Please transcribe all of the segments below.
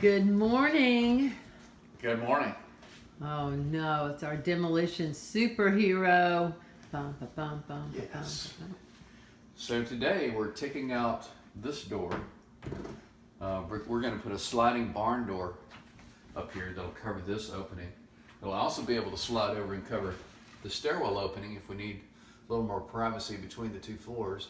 Good morning. Good morning. Oh no, it's our demolition superhero. Bum, ba, bum, bum, ba, Yes. bum, ba, So today we're taking out this door. We're going to put a sliding barn door up here that'll cover this opening. It'll also be able to slide over and cover the stairwell opening if we need a little more privacy between the two floors.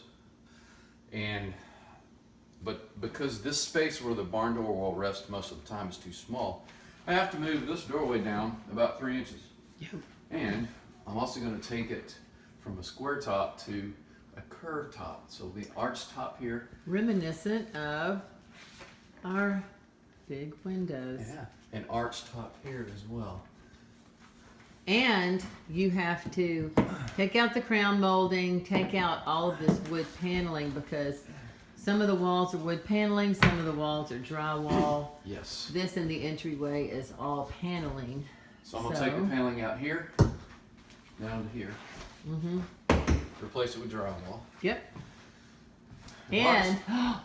But because this space where the barn door will rest most of the time is too small, I have to move this doorway down about 3 inches. Yep. And I'm also going to take it from a square top to a curved top. So the arched top here. Reminiscent of our big windows. Yeah. An arched top here as well. And you have to take out the crown molding, take out all of this wood paneling because some of the walls are wood paneling, some of the walls are drywall. Yes. This in the entryway is all paneling. So I'm going to take the paneling out here, down to here. Mm-hmm. Replace it with drywall. Yep. And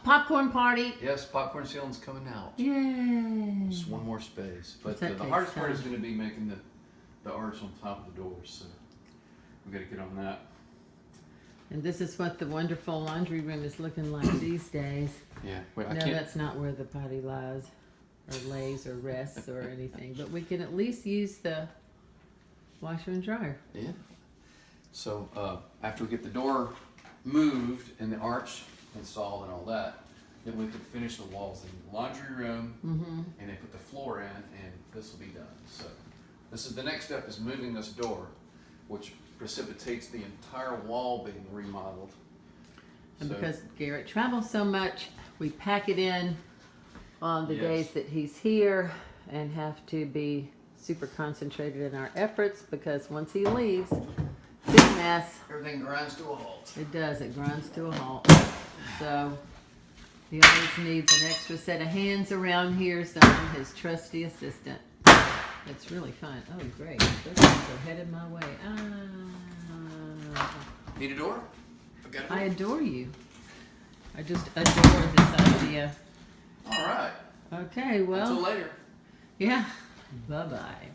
popcorn party. Yes, popcorn ceiling's coming out. Yay. Just one more space. But that the take hardest part time? is going to be making the arch on top of the doors. So we've got to get on that. And this is what the wonderful laundry room is looking like these days. Yeah. Wait, No, that's not where the potty lies or lays or rests or anything. But we can at least use the washer and dryer. Yeah. So after we get the door moved and the arch installed and all that, then we can finish the walls in the laundry room and then put the floor in, and this will be done. So this is the next step, is moving this door, which precipitates the entire wall being remodeled. And So- because Garrett travels so much, we pack it in on the Yes. days that he's here and have to be super concentrated in our efforts because once he leaves, big mess. Everything grinds to a halt. It does, it grinds to a halt. So he always needs an extra set of hands around here, so I'm his trusty assistant. It's really fun. Oh, great. Those things are headed my way. Need a door? Got a door? I adore you. I just adore this idea. All right. Okay, well. Until later. Yeah. Bye-bye.